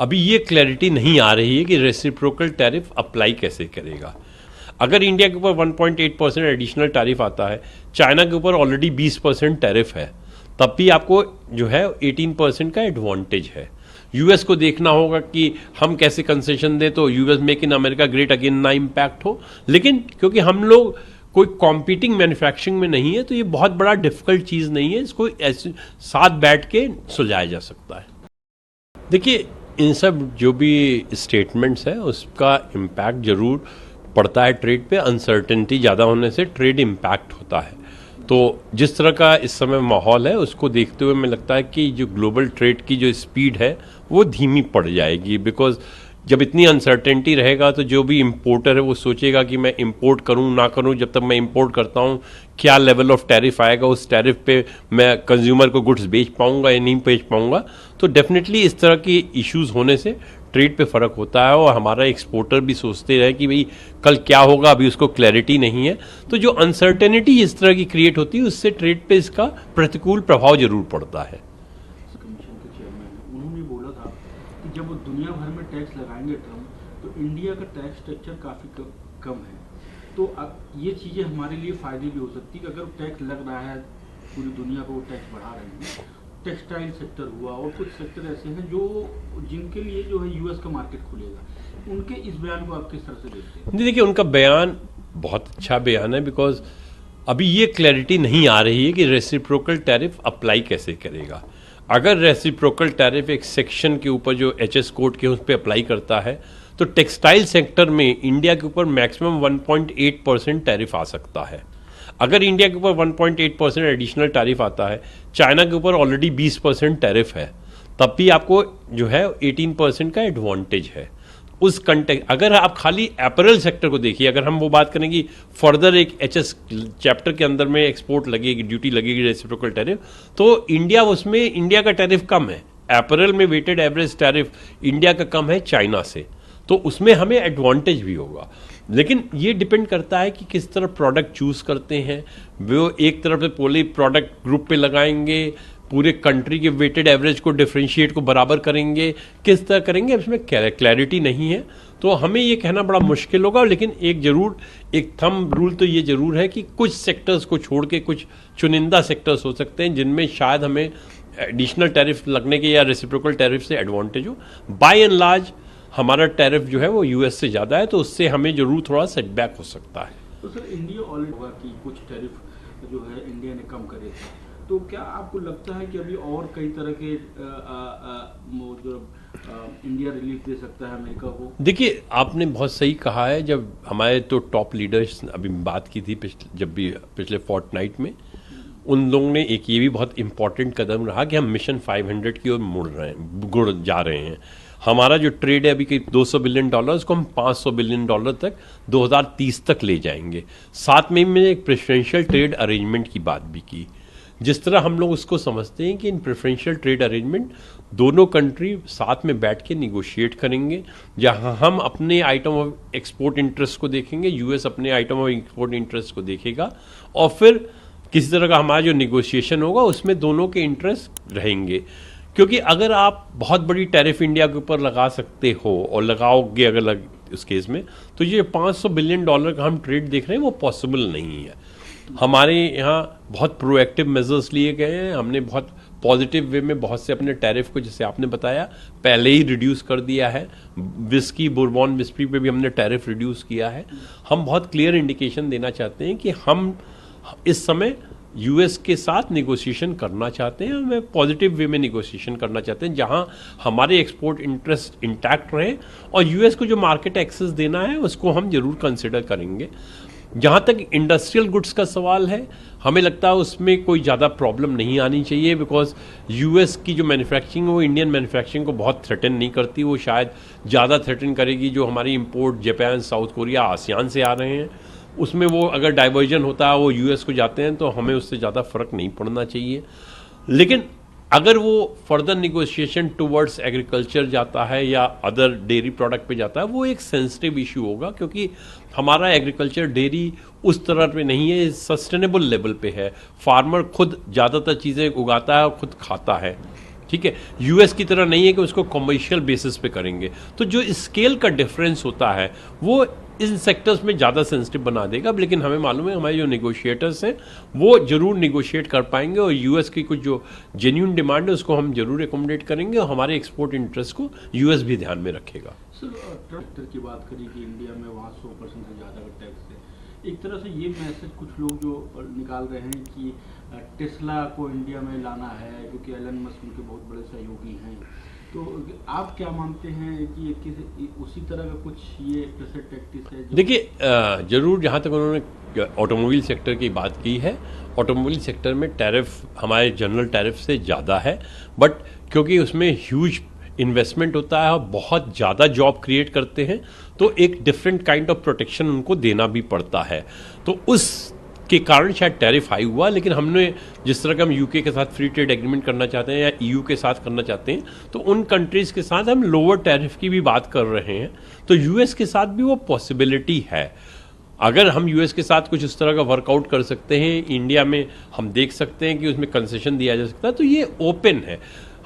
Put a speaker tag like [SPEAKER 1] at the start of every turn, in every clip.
[SPEAKER 1] अभी ये क्लैरिटी नहीं आ रही है कि रेसिप्रोकल टैरिफ अप्लाई कैसे करेगा। अगर इंडिया के ऊपर 1.8% एडिशनल टैरिफ आता है, चाइना के ऊपर ऑलरेडी 20% टैरिफ है, तब भी आपको जो है 18% का एडवांटेज है। यूएस को देखना होगा कि हम कैसे कंसेशन दें तो US make in America great again ना इम्पैक्ट हो। लेकिन क्योंकि हम लोग कोई कॉम्पिटिंग मैन्युफैक्चरिंग में नहीं है तो ये बहुत बड़ा डिफिकल्ट चीज़ नहीं है, इसको ऐसे साथ बैठ के सुलझाया जा सकता है। देखिए, इन सब जो भी स्टेटमेंट्स हैं उसका इम्पैक्ट जरूर पड़ता है ट्रेड पे। अनसर्टेनिटी ज़्यादा होने से ट्रेड इम्पैक्ट होता है। तो जिस तरह का इस समय माहौल है उसको देखते हुए मुझे लगता है कि जो ग्लोबल ट्रेड की जो स्पीड है वो धीमी पड़ जाएगी। बिकॉज जब इतनी अनसर्टेनिटी रहेगा तो जो भी इम्पोर्टर है वो सोचेगा कि मैं इंपोर्ट करूं ना करूं। जब तक मैं इंपोर्ट करता हूं क्या लेवल ऑफ टैरिफ आएगा, उस टैरिफ पे मैं कंज्यूमर को गुड्स बेच पाऊंगा या नहीं बेच पाऊंगा। तो डेफिनेटली इस तरह की इश्यूज होने से ट्रेड पे फर्क होता है और हमारा एक्सपोर्टर भी सोचते रहे कि भाई कल क्या होगा, अभी उसको क्लैरिटी नहीं है। तो जो अनसर्टेनिटी इस तरह की क्रिएट होती है उससे ट्रेड पे इसका प्रतिकूल प्रभाव जरूर पड़ता है।
[SPEAKER 2] कमीशन के चेयरमैन उन्होंने बोला था कि जब वो दुनिया भर में टैक्स लगाएंगे ट्रम्प, तो इंडिया का टैक्स स्ट्रक्चर काफ़ी कम है। तो अब ये चीज़ें हमारे लिए फ़ायदे भी हो सकती है कि अगर टैक्स लग रहा है पूरी दुनिया को, वो टैक्स बढ़ा रहे हैं। टेक्सटाइल सेक्टर हुआ और कुछ सेक्टर ऐसे हैं जो जिनके लिए जो है यूएस का मार्केट खुलेगा। उनके इस बयान को आप किस तरह से देखते हैं?
[SPEAKER 1] देखिए, उनका बयान बहुत अच्छा बयान है। बिकॉज अभी ये क्लैरिटी नहीं आ रही है कि रेसिप्रोकल टैरिफ अप्लाई कैसे करेगा। अगर रेसिप्रोकल टैरिफ एक सेक्शन के ऊपर जो एचएस कोड के उस पर अप्लाई करता है तो टेक्सटाइल सेक्टर में इंडिया के ऊपर मैक्सिमम 1.8% टैरिफ आ सकता है। अगर इंडिया के ऊपर 1.8% एडिशनल टैरिफ आता है, चाइना के ऊपर ऑलरेडी 20% टैरिफ है, तब भी आपको जो है 18% का एडवांटेज है। उस कंटेक्ट अगर आप खाली अपैरल सेक्टर को देखिए, अगर हम वो बात करें कि फर्दर एक एचएस चैप्टर के अंदर में एक्सपोर्ट लगेगी, ड्यूटी लगेगी, रेसिप्रोकल टैरिफ, तो इंडिया का टैरिफ कम है। अपैरल में वेटेड एवरेज टैरिफ इंडिया का कम है चाइना से, तो उसमें हमें एडवांटेज भी होगा। लेकिन ये डिपेंड करता है कि किस तरह प्रोडक्ट चूज करते हैं। वो एक तरफ से पूरे प्रोडक्ट ग्रुप पे लगाएंगे, पूरे कंट्री के वेटेड एवरेज को डिफरेंशिएट को बराबर करेंगे, किस तरह करेंगे इसमें क्लैरिटी नहीं है। तो हमें ये कहना बड़ा मुश्किल होगा। लेकिन एक थंब रूल तो ये जरूर है कि कुछ सेक्टर्स को छोड़ के कुछ चुनिंदा सेक्टर्स हो सकते हैं जिनमें शायद हमें एडिशनल टैरिफ लगने के या रेसिप्रोकल टैरिफ से एडवांटेज हो। बाय एंड लार्ज हमारा टैरिफ जो है वो यूएस से ज़्यादा है, तो उससे हमें जरूर थोड़ा सेटबैक हो सकता है।
[SPEAKER 2] तो सर, इंडिया ऑलरेडी होगा कि कुछ टैरिफ जो है इंडिया ने कम करे थे, तो क्या आपको लगता है कि अभी और कई तरह के इंडिया रिलीफ दे सकता है अमेरिका को?
[SPEAKER 1] देखिए, आपने बहुत सही कहा है। जब हमारे तो टॉप लीडर्स अभी बात की थी पिछले फोर्टनाइट में, उन लोगों ने एक ये भी बहुत इंपॉर्टेंट कदम रहा कि हम मिशन 500 की ओर जा रहे हैं। हमारा जो ट्रेड है अभी करीब $200 बिलियन, उसको हम $500 बिलियन तक 2030 तक ले जाएंगे। साथ में मैंने एक प्रेफरेंशियल ट्रेड अरेंजमेंट की बात भी की। जिस तरह हम लोग उसको समझते हैं कि इन प्रेफरेंशियल ट्रेड अरेंजमेंट दोनों कंट्री साथ में बैठ के निगोशिएट करेंगे, जहां हम अपने आइटम ऑफ एक्सपोर्ट इंटरेस्ट को देखेंगे, यूएस अपने आइटम ऑफ एक्सपोर्ट इंटरेस्ट को देखेगा, और फिर किसी तरह का हमारा जो निगोशिएशन होगा उसमें दोनों के इंटरेस्ट रहेंगे। क्योंकि अगर आप बहुत बड़ी टैरिफ इंडिया के ऊपर लगा सकते हो और लगाओगे अगर उस केस में, तो ये $500 बिलियन का हम ट्रेड देख रहे हैं वो पॉसिबल नहीं है। हमारे यहाँ बहुत प्रोएक्टिव मेजर्स लिए गए हैं। हमने बहुत पॉजिटिव वे में बहुत से अपने टैरिफ को, जैसे आपने बताया, पहले ही रिड्यूस कर दिया है। विस्की, बुरबॉन विस्की पे भी हमने टैरिफ रिड्यूस किया है। हम बहुत क्लियर इंडिकेशन देना चाहते हैं कि हम इस समय यूएस के साथ निगोशिएशन करना चाहते हैं। हमें पॉजिटिव वे में निगोशिएशन करना चाहते हैं जहां हमारे एक्सपोर्ट इंटरेस्ट इंटैक्ट रहे, और यूएस को जो मार्केट एक्सेस देना है उसको हम जरूर कंसिडर करेंगे। जहां तक इंडस्ट्रियल गुड्स का सवाल है, हमें लगता है उसमें कोई ज़्यादा प्रॉब्लम नहीं आनी चाहिए। बिकॉज यूएस की जो मैन्युफैक्चरिंग है वो इंडियन मैन्युफैक्चरिंग को बहुत थ्रेटन नहीं करती। वो शायद ज़्यादा थ्रेटन करेगी जो हमारी import Japan, south Korea, ASEAN से आ रहे हैं। उसमें वो अगर डाइवर्जन होता है, वो यूएस को जाते हैं, तो हमें उससे ज़्यादा फर्क नहीं पड़ना चाहिए। लेकिन अगर वो फर्दर निगोशिएशन टुवर्ड्स एग्रीकल्चर जाता है या अदर डेयरी प्रोडक्ट पे जाता है, वो एक सेंसिटिव इशू होगा। क्योंकि हमारा एग्रीकल्चर डेयरी उस तरह पे नहीं है, सस्टेनेबल लेवल पे है। फार्मर खुद ज़्यादातर चीज़ें उगाता है और खुद खाता है। ठीक है, यूएस की तरह नहीं है कि उसको कमर्शियल बेसिस पे करेंगे। तो जो स्केल का डिफरेंस होता है वो इन सेक्टर्स में ज़्यादा सेंसिटिव बना देगा, लेकिन हमें मालूम है हमारे जो नेगोशिएटर्स हैं वो जरूर नेगोशिएट कर पाएंगे और यूएस की कुछ जो जेन्युइन डिमांड है उसको हम जरूर एकोमोडेट करेंगे और हमारे एक्सपोर्ट इंटरेस्ट को यूएस भी ध्यान में रखेगा।
[SPEAKER 2] सर, ट्रैक्टर की बात करी कि इंडिया में वहाँ 100% से ज़्यादा का टैक्स है। एक तरह से ये मैसेज कुछ लोग जो निकाल रहे हैं कि टेस्ला को इंडिया में लाना है क्योंकि एलन मस्क उनके बहुत बड़े सहयोगी हैं। तो आप क्या मानते हैं कि ये उसी तरह का कुछ ये टैक्टिस है?
[SPEAKER 1] देखिए, जरूर जहाँ तक उन्होंने ऑटोमोबाइल सेक्टर की बात की है, ऑटोमोबाइल सेक्टर में टैरिफ हमारे जनरल टैरिफ से ज़्यादा है, बट क्योंकि उसमें ह्यूज इन्वेस्टमेंट होता है और बहुत ज़्यादा जॉब क्रिएट करते हैं तो एक डिफरेंट काइंड ऑफ प्रोटेक्शन उनको देना भी पड़ता है, तो उस के कारण शायद टैरिफ हाई हुआ। लेकिन हमने जिस तरह का हम यूके के साथ फ्री ट्रेड एग्रीमेंट करना चाहते हैं या ईयू के साथ करना चाहते हैं तो उन कंट्रीज़ के साथ हम लोअर टैरिफ की भी बात कर रहे हैं, तो यूएस के साथ भी वो पॉसिबिलिटी है। अगर हम यूएस के साथ कुछ इस तरह का वर्कआउट कर सकते हैं, इंडिया में हम देख सकते हैं कि उसमें कंसेशन दिया जा सकता है, तो ये ओपन है।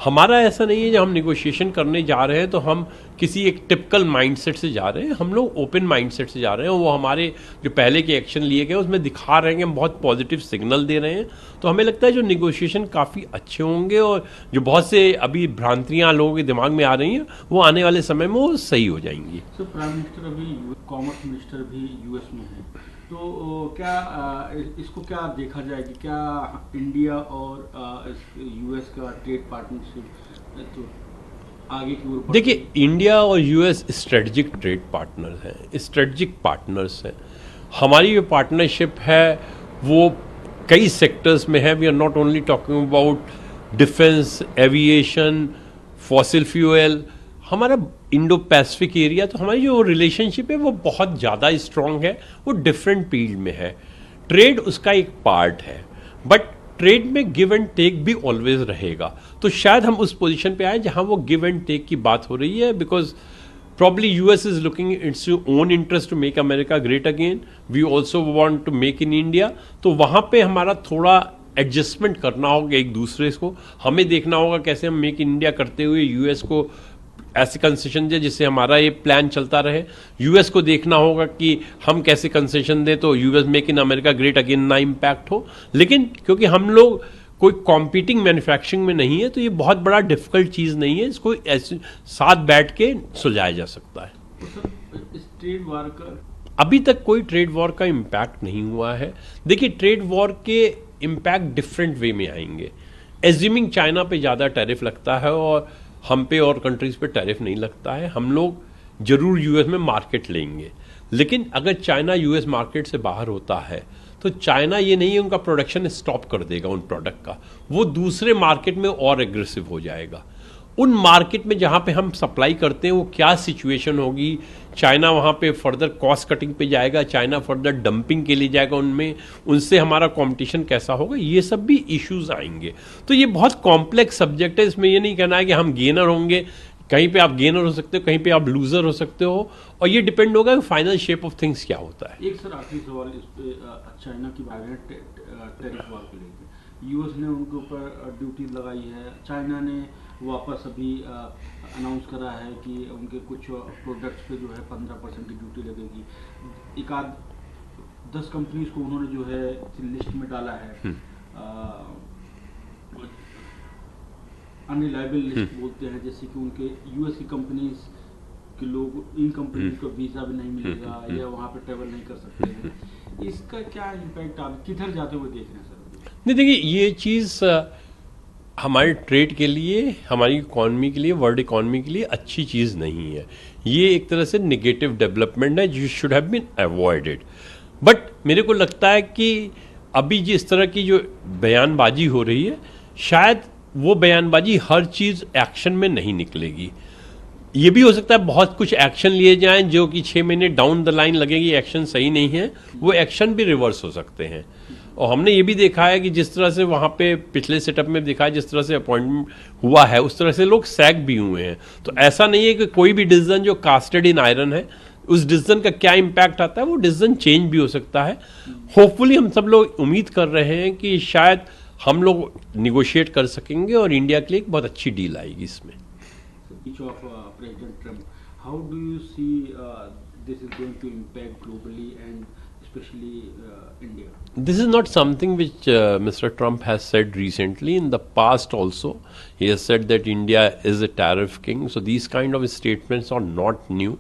[SPEAKER 1] हमारा ऐसा नहीं है जब हम निगोशिएशन करने जा रहे हैं तो हम किसी एक टिपिकल माइंडसेट से जा रहे हैं, हम लोग ओपन माइंडसेट से जा रहे हैं। वो हमारे जो पहले के एक्शन लिए गए उसमें दिखा रहे हैं कि हम बहुत पॉजिटिव सिग्नल दे रहे हैं, तो हमें लगता है जो निगोशिएशन काफ़ी अच्छे होंगे और जो बहुत से अभी भ्रांतियाँ लोगों के दिमाग में आ रही हैं वो आने वाले समय में वो सही हो जाएंगी।
[SPEAKER 2] सर, प्राइम मिनिस्टर अभी कॉमर्स मिनिस्टर भी यूएस में है, तो क्या इसको क्या देखा जाए कि क्या इंडिया और यूएस का ट्रेड पार्टनरशिप तो आगे की ओर?
[SPEAKER 1] देखिए, इंडिया और यूएस स्ट्रेटजिक ट्रेड पार्टनर्स हैं, स्ट्रेटजिक पार्टनर्स हैं। हमारी जो पार्टनरशिप है वो कई सेक्टर्स में है। We are not only talking about defence, aviation, fossil fuel, हमारा इंडो पैसिफिक एरिया, तो हमारी जो रिलेशनशिप है वो बहुत ज़्यादा स्ट्रांग है, वो डिफरेंट फील्ड में है। ट्रेड उसका एक पार्ट है, बट ट्रेड में गिव एंड टेक भी ऑलवेज रहेगा। तो शायद हम उस पोजीशन पे आए जहां वो गिव एंड टेक की बात हो रही है, because probably US is looking its own interest to make America great again, we also want to make in India. तो वहां पे हमारा थोड़ा एडजस्टमेंट करना होगा एक दूसरे को। हमें देखना होगा कैसे हम मेक इन इंडिया करते हुए यूएस को ऐसे कंसेशन दें जिससे हमारा ये प्लान चलता रहे। यूएस को देखना होगा कि हम कैसे कंसेशन दें तो US make in America great again ना इम्पैक्ट हो। लेकिन क्योंकि हम लोग कोई कॉम्पिटिंग मैन्युफैक्चरिंग में नहीं है तो ये बहुत बड़ा डिफिकल्ट चीज़ नहीं है, इसको ऐसे साथ बैठ के सुलझाया जा सकता है।
[SPEAKER 2] तो सर, इस ट्रेड वॉर का
[SPEAKER 1] अभी तक कोई ट्रेड वॉर का इम्पैक्ट नहीं हुआ है। देखिए, ट्रेड वॉर के इम्पैक्ट डिफरेंट वे में आएंगे। एज्यूमिंग चाइना पे ज़्यादा टैरिफ लगता है और हम पे और कंट्रीज पे टैरिफ नहीं लगता है, हम लोग जरूर यूएस में मार्केट लेंगे। लेकिन अगर चाइना यूएस मार्केट से बाहर होता है तो चाइना ये नहीं है उनका प्रोडक्शन स्टॉप कर देगा उन प्रोडक्ट का, वो दूसरे मार्केट में और एग्रेसिव हो जाएगा। उन मार्केट में जहाँ पे हम सप्लाई करते हैं वो क्या सिचुएशन होगी, चाइना वहाँ पे फर्दर कॉस्ट कटिंग पे जाएगा, चाइना फर्दर डंपिंग के लिए जाएगा उनमें, उनसे हमारा कंपटीशन कैसा होगा, ये सब भी इश्यूज आएंगे। तो ये बहुत कॉम्प्लेक्स सब्जेक्ट है, इसमें ये नहीं कहना है कि हम गेनर होंगे, कहीं पे आप गेनर हो सकते हो, कहीं पे आप लूजर हो सकते हो, और ये डिपेंड होगा कि फाइनल शेप ऑफ थिंग्स क्या होता है।
[SPEAKER 2] एक सर आखिरी सवाल इस पे, चाइना की बात है टैरिफ वॉर को लेकर, यूएस ने उनके ऊपर ड्यूटी लगाई है, चाइना ने वापस अभी अनाउंस करा है कि उनके कुछ प्रोडक्ट्स पे जो है 15% की ड्यूटी लगेगी। एक आध 10 कंपनीज को उन्होंने जो है लिस्ट में डाला है, अनरिलायबल लिस्ट बोलते हैं, जैसे कि उनके यूएस की कंपनीज के लोग, इन कंपनीज को वीज़ा भी नहीं मिलेगा या वहाँ पे ट्रेवल नहीं कर सकते हैं। इसका क्या इम्पैक्ट आप किधर जाते हुए देख रहे हैं सर?
[SPEAKER 1] नहीं, देखिए, ये चीज़ हमारे ट्रेड के लिए, हमारी इकॉनमी के लिए, वर्ल्ड इकॉनमी के लिए अच्छी चीज़ नहीं है। ये एक तरह से नेगेटिव डेवलपमेंट है जो should have been avoided. But मेरे को लगता है कि अभी जिस तरह की जो बयानबाजी हो रही है, शायद वो बयानबाजी हर चीज़ एक्शन में नहीं निकलेगी। ये भी हो सकता है बहुत कुछ एक्शन लिए जाएं जो कि 6 महीने डाउन द लाइन लगेगी, एक्शन सही नहीं है, वो एक्शन भी रिवर्स हो सकते हैं। और हमने ये भी देखा है कि जिस तरह से वहाँ पे पिछले सेटअप में देखा है, जिस तरह से अपॉइंटमेंट हुआ है उस तरह से लोग सैक भी हुए हैं। तो ऐसा नहीं है कि कोई भी डिसीजन जो कास्टेड इन आयरन है उस डिसीजन का क्या इम्पैक्ट आता है, वो डिसीजन चेंज भी हो सकता है। होपफुली हम सब लोग उम्मीद कर रहे हैं कि शायद हम लोग निगोशिएट कर सकेंगे और इंडिया के लिए एक बहुत अच्छी डील आएगी इसमें.
[SPEAKER 2] Speech of President Trump, how do you see this is going to impact globally and especially India?
[SPEAKER 1] This is not something which Mr. Trump has said recently. In the past also, he has said that India is a tariff king. So these kind of statements are not new.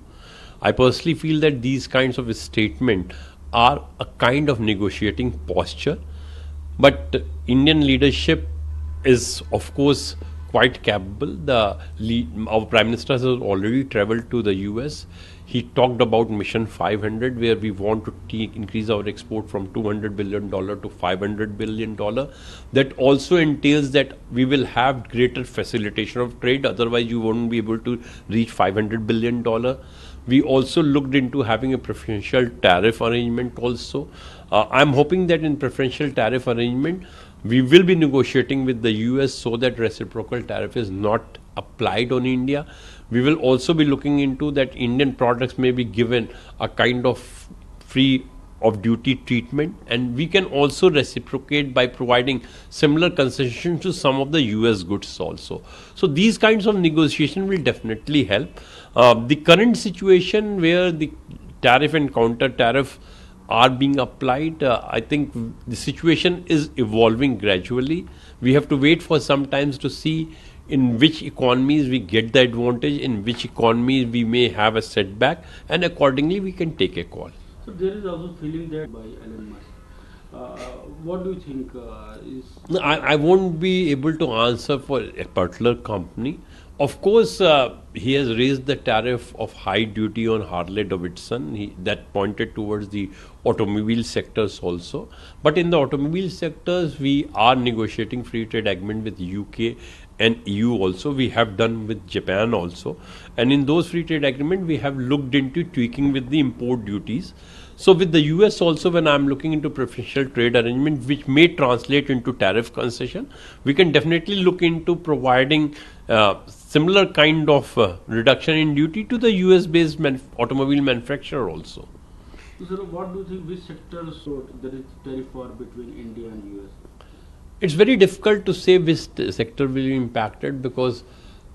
[SPEAKER 1] I personally feel that these kinds of statements are a kind of negotiating posture. But Indian leadership is, of course, quite capable. Our Prime Minister has already traveled to the US. He talked about Mission 500, where we want to increase our export from $200 billion to $500 billion. That also entails that we will have greater facilitation of trade. Otherwise, you won't be able to reach $500 billion. We also looked into having a preferential tariff arrangement also. I'm hoping that in preferential tariff arrangement, we will be negotiating with the US so that reciprocal tariff is not applied on India. We will also be looking into that Indian products may be given a kind of free of duty treatment, and we can also reciprocate by providing similar concessions to some of the US goods also. So these kinds of negotiation will definitely help. The current situation where the tariff and counter tariff are being applied, I think the situation is evolving gradually. We have to wait for some times to see in which economies we get the advantage, in which economies we may have a setback, and accordingly we can take a call.
[SPEAKER 2] So there is also feeling that by Elon Musk. What do you think is?
[SPEAKER 1] No, I won't be able to answer for a particular company. Of course, he has raised the tariff of high duty on Harley Davidson. That pointed towards the automobile sectors also. But in the automobile sectors, we are negotiating free trade agreement with UK and EU also. We have done with Japan also. And in those free trade agreement, we have looked into tweaking with the import duties. So with the US also, when I'm looking into preferential trade arrangement, which may translate into tariff concession, we can definitely look into providing similar kind of reduction in duty to the US-based automobile manufacturer also.
[SPEAKER 2] So, sir, what do you think, which sectors there is tariff war between India and US?
[SPEAKER 1] It's very difficult to say which sector will be impacted, because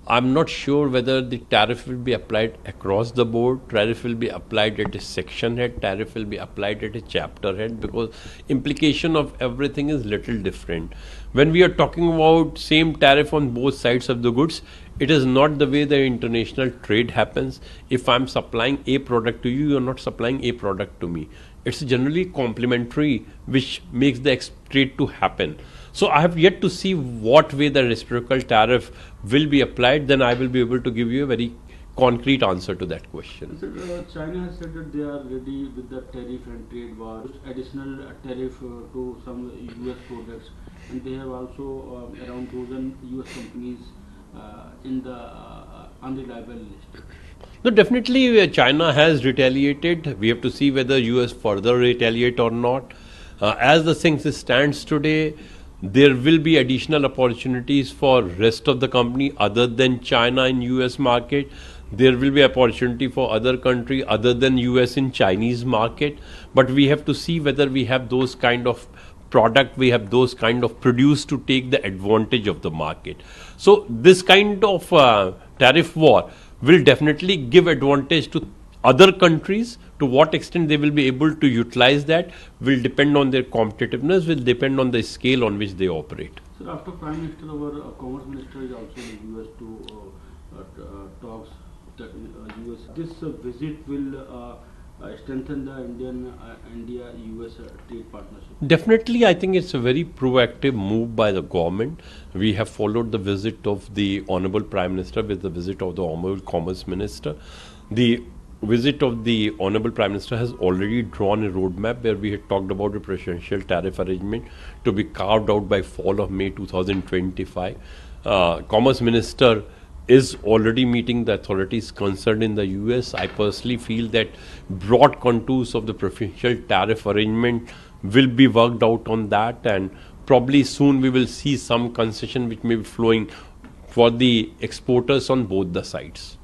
[SPEAKER 1] I'm not sure whether the tariff will be applied across the board, tariff will be applied at a section head, tariff will be applied at a chapter head, because implication of everything is little different. When we are talking about same tariff on both sides of the goods, it is not the way the international trade happens. If I'm supplying a product to you, you're not supplying a product to me. It's generally complementary, which makes the trade to happen. So I have yet to see what way the reciprocal tariff will be applied. Then I will be able to give you a very concrete answer to that question.
[SPEAKER 2] Sir, China has said that they are ready with the tariff and trade war, additional tariff to some US products, and they have also around 1,000 US companies in the unreliable list.
[SPEAKER 1] No, definitely China has retaliated. We have to see whether US further retaliate or not. As the things stands today, there will be additional opportunities for rest of the company other than China in US market. There will be opportunity for other country other than US in Chinese market. But we have to see whether we have those kind of product, we have those kind of produce to take the advantage of the market. So this kind of tariff war will definitely give advantage to other countries. To what extent they will be able to utilize that will depend on their competitiveness, will depend on the scale on which they operate.
[SPEAKER 2] So after Prime Minister, our Commerce Minister is also in US to talks that US. This visit will strengthen the India-US trade partnership.
[SPEAKER 1] Definitely, I think it's a very proactive move by the government. We have followed the visit of the Honorable Prime Minister with the visit of the Honorable Commerce Minister. The visit of the Honorable Prime Minister has already drawn a roadmap where we had talked about a preferential tariff arrangement to be carved out by fall of May 2025. Commerce Minister is already meeting the authorities concerned in the US. I personally feel that broad contours of the preferential tariff arrangement will be worked out on that, and probably soon we will see some concession which may be flowing for the exporters on both the sides.